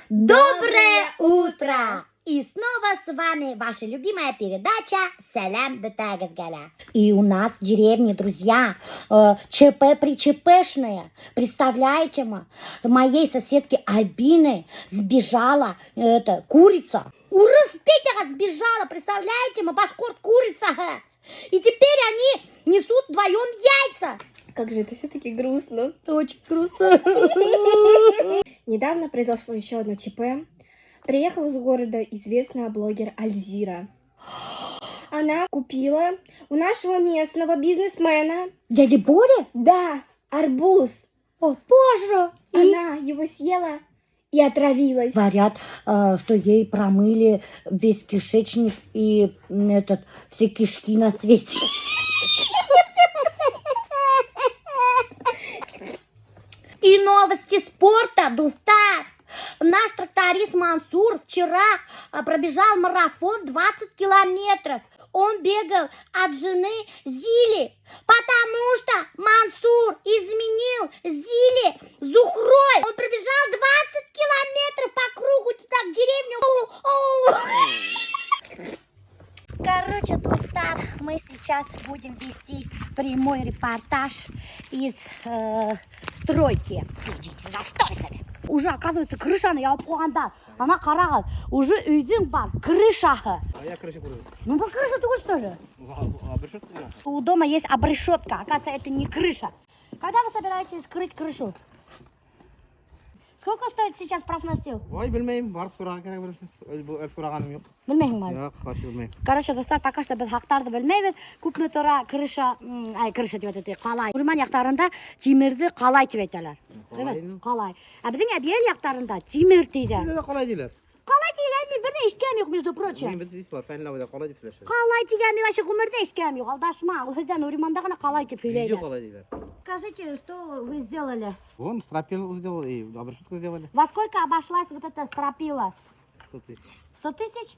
Доброе утро! И снова с вами ваша любимая передача «Салям Бетагазгаля». И у нас в деревне, друзья, ЧП-причепешное. Представляете, моей соседки Альбины сбежала курица. Урыс Петя сбежала, представляете, башкорт курица. И теперь они несут вдвоем яйца. Как же это все-таки грустно. Очень грустно. Недавно произошло еще одно ЧП. Приехала из города известная блогер Альзира. Она купила у нашего местного бизнесмена... Дяди Бори? Да, арбуз. О, боже! Она его съела и отравилась. Говорят, что ей промыли весь кишечник и все кишки на свете. И новости спорта, Дуфтар. Наш тракторист Мансур вчера пробежал марафон 20 километров. Он бегал от жены Зили, потому что Мансур изменил Зиле Зухрой. Он пробежал 20 километров по кругу так деревню. Короче, Дуфтар, мы сейчас будем вести прямой репортаж из стройки. Следите за сторисами. Уже, оказывается, крышаны япуғанда. Она қараған. Уже үйдің бар крышаһы. А я крыша курю. Ну, по крыше тоже, что ли? Обрешетка? У дома есть обрешетка. Оказывается, это не крыша. Когда вы собираетесь скрыть крышу? Сколько стоит сейчас профнастил? Ой, білмеймін, барып сұраға керек бірінші. Сұрағаным жоқ. Білмеймін ма? Жоқ, қашы білмеймін. Короче, достар, пока что біз хақтарды білмейміз. Көпіне тұра крыша деп айтады, қалай. Орман яқтарында темірді қалай деп айталар. Қалай. А біздің әбел яқтарында темір дейді. Сізде де қалай дейлер? Қалай деген мен бірде ешкем жоқ, между прочим. Мен біз бар, фәнлауыда қалай деп сөйлеші. Қалай деген мен вообще ғұмырда ешкем жоқ, алдашма. Сізден Ориманда ғана қалай деп Видео сөйлейді. қалай дейлер? Скажите, что вы сделали? Вон, стропил сделал и обрешетку сделали. Во сколько обошлась вот эта стропила? 100 тысяч. 100 тысяч?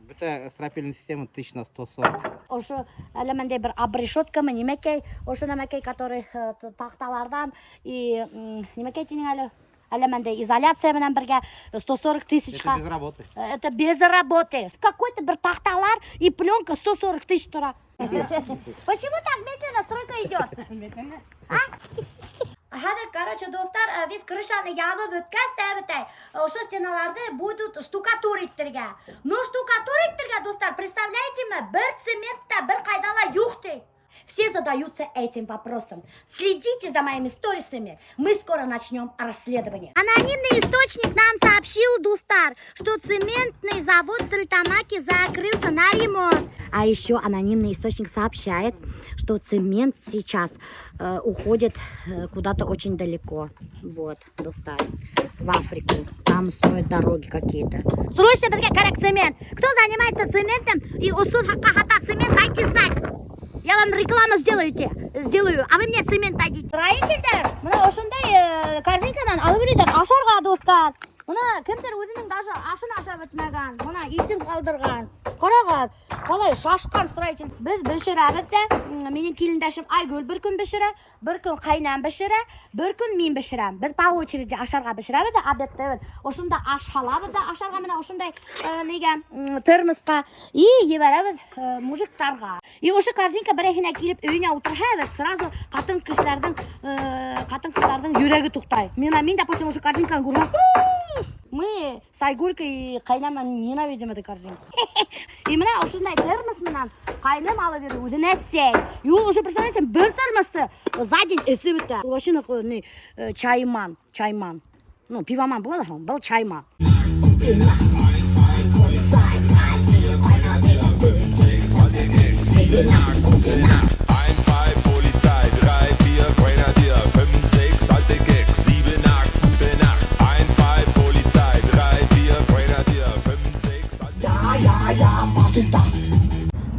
Это стропильная система 1000 на 140. Ошо элеменде бір обрешеткамы немекей, ошо немекей, который тахталардан и немекей тенің әлі? Элеменде изоляция менен бірге 140 тысячка. Это без работы. Это без работы. Какой-то бір тахталар и пленка 140 тысяч тура. Почему так медленно стройка идет? Хадыр, короче, доктор, весь крышаны ябып өткәс тәбітай. Ошо стеналарды будут штукатуриттерге. Но штукатуриттерге, доктор, представляете ме, бір цементта, бір қайдала юх дейді. Все задаются этим вопросом. Следите за моими сторисами. Мы скоро начнем расследование. Анонимный источник нам сообщил, Дуфтар, что цементный завод в Стерлитамаке закрылся на ремонт. А еще анонимный источник сообщает, что цемент сейчас уходит куда-то очень далеко. Вот, Дуфтар, в Африку. Там строят дороги какие-то. Срочно керек цемент. Кто занимается цементом и усуд хата цемент, дайте знать. Я вам рекламу сделаю, а вы мне цемент дадите. Строительдер, мына ошондай корзинкадан алып бередер, ашарга, достар. Мына кемдер өзүнүн даже ашын аша бүтмөгөн, мына итин калдырган. Карагат, калай шашкан строитель. Биз беширабыз да, менин келиндешим Айгүл bir күн бешире, bir күн кайнам бешире, bir күн мен беширем. Биз по очереди ашарга беширабыз да, обедте. Ошонда ашалабыз да, ашарга менен ошондай неге термоска и жиберебиз мужиктарга. И ошо корзинка берехине кирип үйүнө отурабыз, сразу катын кыздардын жүрөгү туктай. Мен допустим ошо корзинканы көргөм. Мы с Айгулькой и Кайнаман ненавидим эту корзинку. И мына ушундай термос менен кайным алып берип өзүнө сей. И ол уже представляете, бір термосты за день эсип өтті. Ошону чайман. Ну, пивоман болады, был чайман.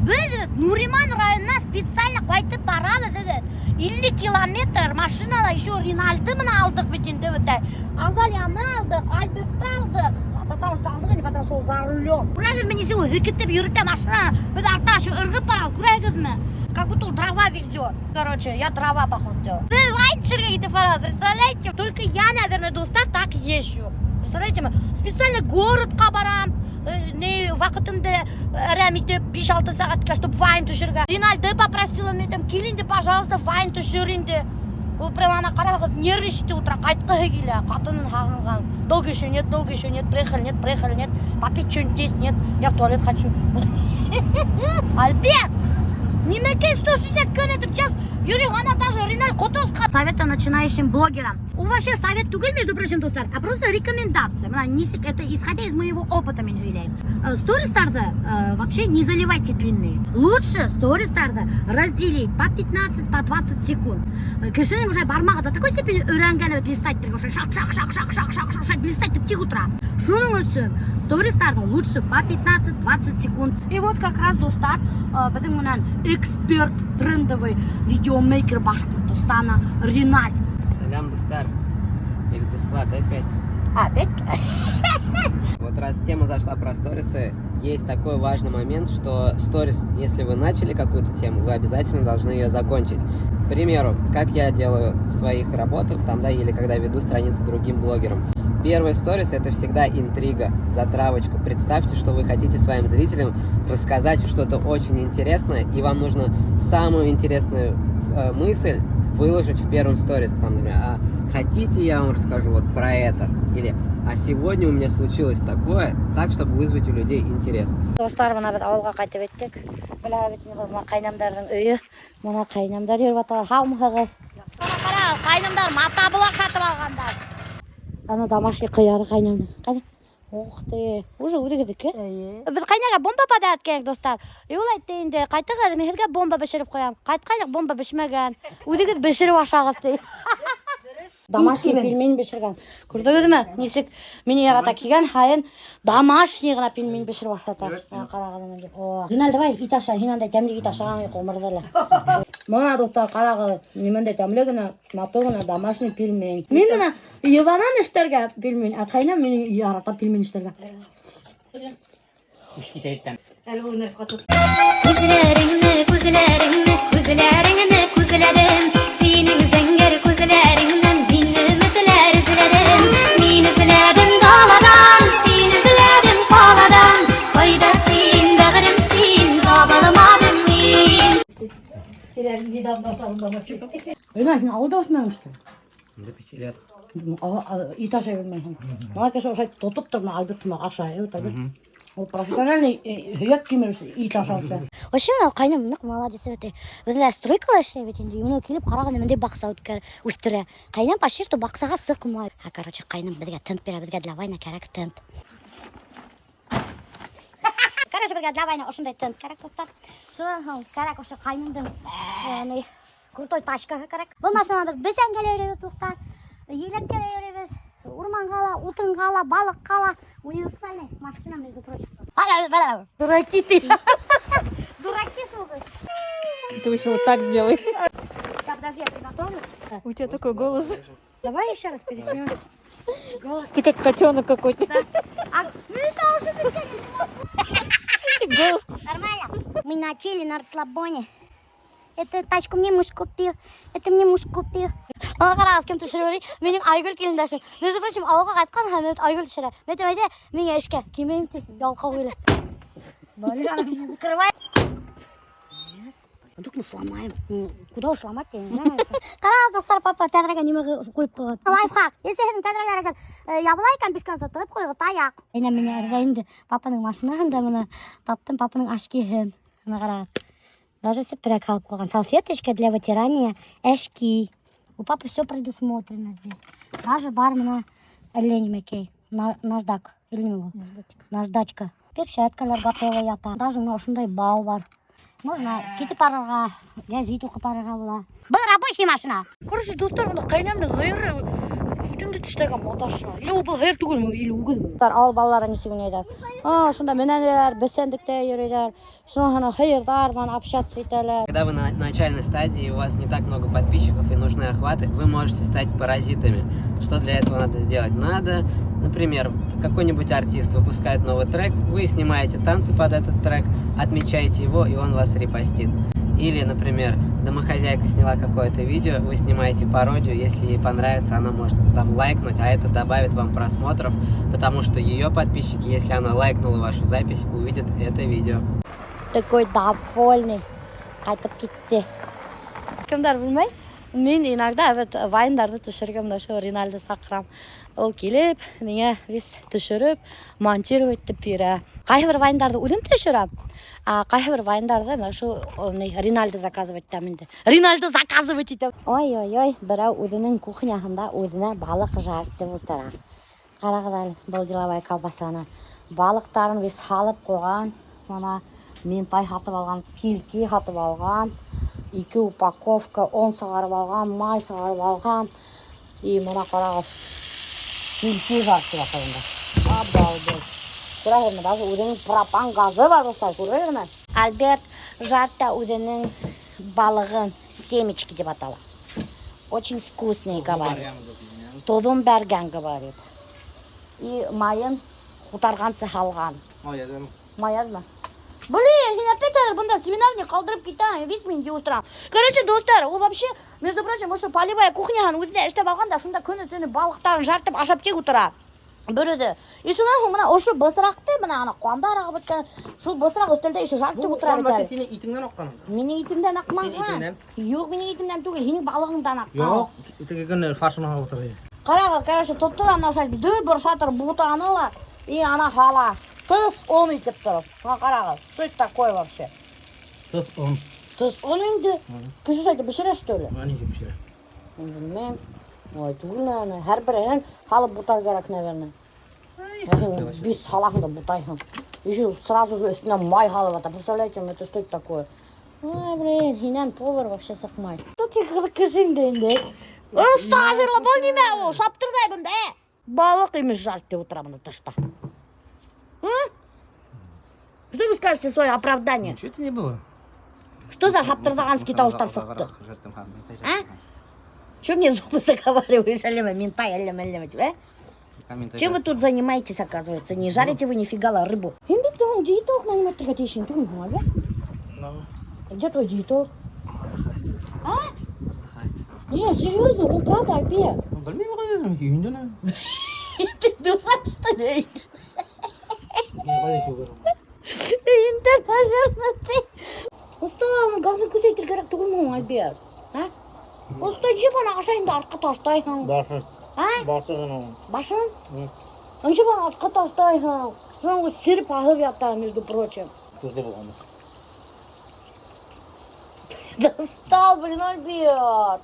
Біз Нуриман районына специально қайтып барады деді. 50 километр машинала еще Ринальдымын алдық бетін деді. Азалияны алдық, Альбертті алдық. Потому что алдық, не потому что за рулем. Көрәгіз мені сеу үркеттеп үйретті машина. Біз артта еще ұрғып барамыз, көрәгіз ме? Как будто он дрова везет. Короче, я дрова походу. Ты лайнчерға кетіп барады, представляете? Только я, наверное, достар так езжу. представляете ме? Специально городқа барам, не вақытымды рәмитіп 5-6 сағатқа, чтобы вайн түшірге. Риналды попросила мен, келінде, пожалуйста, вайн түшірінде. Ол прям ана қарағы нервничать утра, қайтқығы келі, қатынын хағынған. Долго еще нет, приехали, нет, попить что-нибудь есть, нет, я в туалет хочу. Альберт, немекей 160 км в час, Юрий, она даже Риналь Котовска. Советы начинающим блогерам. Вообще совет тугель, между прочим, достар, а просто рекомендация. Это исходя из моего опыта, меня уверяет. Стористарды вообще не заливайте длинные. Лучше стористарды разделить по 15, по 20 секунд. Кішінің уже бармағы да такой степени үйренгені листать, шак, листать тіп тих утра. Шуның өсін, стористарды лучше по 15-20 секунд. И вот как раз, достар, біздің мұнан эксперт, трендовый видеомейкер Башкортостана Риналь. Салям, Дустар. Или Дуслат, опять. Опять? Вот раз тема зашла про сторисы, есть такой важный момент, что сторис, если вы начали какую-то тему, вы обязательно должны ее закончить. К примеру, как я делаю в своих работах, там, да, или когда веду страницы другим блогерам. Первый сторис — это всегда интрига, затравочка. Представьте, что вы хотите своим зрителям рассказать что-то очень интересное, и вам нужно самую интересную мысль выложить в первом сторис. Там, например, а хотите, я вам расскажу вот про это? Или а сегодня у меня случилось такое, так, чтобы вызвать у людей интерес. Достар, мына біз ауылға қайтып еттік. Мына мына қайнамдардың үйі. Мына қайнамдар еріп аталар. Хаумығыз. Қара, қайнамдар матабылақ сатып алғандар. Ана домашний қияры қайнамның. Қайда? Ух ты, уже үдігідікі. Біз қайнаға бомба подарат керек, достар. Ол айтты енді, қайтығы мен сізге бомба бішіріп қоям. Қайтқайлық бомба бішмеген. Үдігід бішіріп ашағыз. Домашний пельмень бішірген. Көрдіңіз ме? Несік мені яғата келген хайын домашний ғана пельмень бішіріп ашатар. Қарағылымын деп. Гинал, давай, ит аша, гинандай тәмлік ит ашаған қомырдылы. Мына достар қарағы, немендей тәмлігіна, матоғына домашний пельмень. Мен мына еванам іштерге пельмень, а қайнам мені ярата пельмень іштерге. Күзләреңне синең зәңгәр күзләреңнән мин өметләр эзләдем. Мин эзләдем даладан, син эзләдем каладан. Кайда син, бәгърем син, таба алмадым мин. Ринат, сен ауылда өсмедің что? До 5 лет. Ит аша бермейсің. Мына кеше ошай тотып тұр, мына Альберт тұмақ аша. Ол профессиональный хүйек кемеріс ит ашаусы. Вообще, мына қайным нық молодец өте. Өзілер стройкала ішлеп етенде, емін келіп қараған емінде бақса өттірі. Қайнам почти что бақсаға сықмай. Короче, қайным бізге тынт бере, бізге для вайна керек тынт. Короче, бізге для вайна ошындай тынт керек достар. Содан керек ошы қайнымдың крутой тачкаға керек. Бұл машина біз әңгеле үйребіз достар. Елек келе үйребіз. Урман қала, утын қала, балық қала. Универсальный машина, между прочим. Дураки ты. Дураки, слушай. Ты еще вот так сделай. Подожди, я приготовлю. У тебя такой голос. Давай еще раз переснимем. Голос. Ты как котенок какой-то. Ну это уже Голос. нормально. Мы начали на расслабоне. Эту тачку мне муж купил. Это мне муж купил. Ана қарағыз кем түшірі менің Айгүл келіндашым. Между прочим, ауылға қайтқан һәм Айгүл түшірі. Мәте, менің әшке кемейім тек, ялқа қойлы. Бәлі жаным, закрывай. Вдруг мы сломаем. Куда уж сломать? Қарағыз, достар, папа тәдірәге немеге қойып қойған. Лайфхак. Если сенің тәдірәлерге ябылайкан без конца тойып қойғы таяқ. Әйне мені әрдәйінді папаның машинағында мұны таптым папаның ашкиһін. Ана қарағыз. Даже сепрек алып қойған. Салфеточка для вытирания әшки. У папы все предусмотрено здесь. Даже бар мына әллені мәкей. Наждак. Или не был? Наждачка. Перчаткалар готовы ята. Даже мына ошындай бау бар. Можно кетіп парыға, газет оқып парыға бола. Бұл рабочий машина. Короче, достар, мұнда қайнамның ғайыры бүтінді түштерге моташына. Или ол бұл ғайыр түгіл мө, или ұғыл мө. Ал балалары несігін едер. Шында менәлер, бәсендікте ередер. Шында ғайырдар, ман общаться етелер. Когда вы на начальной стадии, у вас не так много подписчиков и нужны охваты, вы можете стать паразитами. Что для этого надо сделать? Надо, например, какой-нибудь артист выпускает новый трек, вы снимаете танцы под этот трек, отмечаете его, и он вас репостит. Или, например, домохозяйка сняла какое-то видео, вы снимаете пародию, если ей понравится, она может там лайкнуть, а это добавит вам просмотров, потому что ее подписчики, если она лайкнула вашу запись, увидят это видео. Такой довольный. Қайтып кетті. Кімдер білмей, мен иногда вайндарды түшіргім, Риналды сақырам. Ол келіп, менге вис түшіріп, монтировать етіп береді. Қайбір вайндарды өзім түшірем, а қайбір вайндарды Риналды заказывать етемін. Риналды заказывать етем. Ой, бірау өзінің кухнясында өзіне балық жарып деп отыр. Қарағыдай бұл деловой колбасаны. Балықтарын вис салып қойған, мына ментай сатып алған, пилке сатып алған, 2 упаковка, 10 сығарып алған, май сығарып алған. И мына қарағыз, пилке жарып қойында. Обалдеть. Көрерме, даже өзінің пропан газы бар достар, көрерме? Альберт жарты өзінің балығын семечки деп аталады. Очень вкусный, говорит. Тодын берген, говорит. И майын құтарғансы салған. Маяз ма? Блин, я опять бұнда семинар не қалдырып кетем, весь мен де отырам. Короче, достар, ол вообще, между прочим, осы полевая кухняның өзінде іштеп алғанда, шында күні-түні балықтарын жартып ашап тек отыра. Бөреді. И сонан мына осы бысырақты, мына ана қуамда араға біткен, сол бысырақ үстелде еще жартып отыра. Бұл қуам сені итіңнен оққаның? Менің итімден ақмаған. Жоқ, менің итімден түгел, сенің балығыңдан аққан. Жоқ, итіге күні фаршына отыр. Қарағыз, короче, тұтты да мына шайды, бір шатыр бұтанылар, и ана хала. Тыс он етіп тұрып. Қарағыз, что это такое вообще? Тыс он. Тыс он енді? Кіші шайды бішірі, что ли? Мені де пішірі. Білмейм. Ой, түгіл, наверное. Әр бірін халып бұтар керек, наверное. Бес халағында бұтайын. Еще сразу же үстінен май халып ата. Представляете, это что это такое? Ой, блин, хинен повар вообще сақмай. Что ты кішіңді енді? Ұстағырла, бұл неме ол? Шаптырдай бұнда, балық емес жарт деп отырамын тышта. Что вы скажете свое оправдание? Что это не было? Что за шаптырдағанский тауыштар соқты? А? Что мне зубы заговариваешь, алема, ментай, алема, тебя? Чем вы тут занимаетесь, оказывается? Не жарите вы нифига рыбу. Диетолог нанимать хотите, ты не можешь? Где твой диетолог? А? Не, серьезно, ну правда, опять. Білмеймін ғой, үйінде не? Ты дурак, что ли? Қайда еще көрім? Үйінде, наверное, ты. Ұста, газын көзейтір керек түгіл мұң, Альберт. Ұста, жеп ана қашайында артқа таштайсың. Башын. А? Башын. Башын? Жеп ана артқа таштайсың. Жаңғы сіріп ағып ятар, между прочим. Күзде болғанда. Достал, блин, Альберт.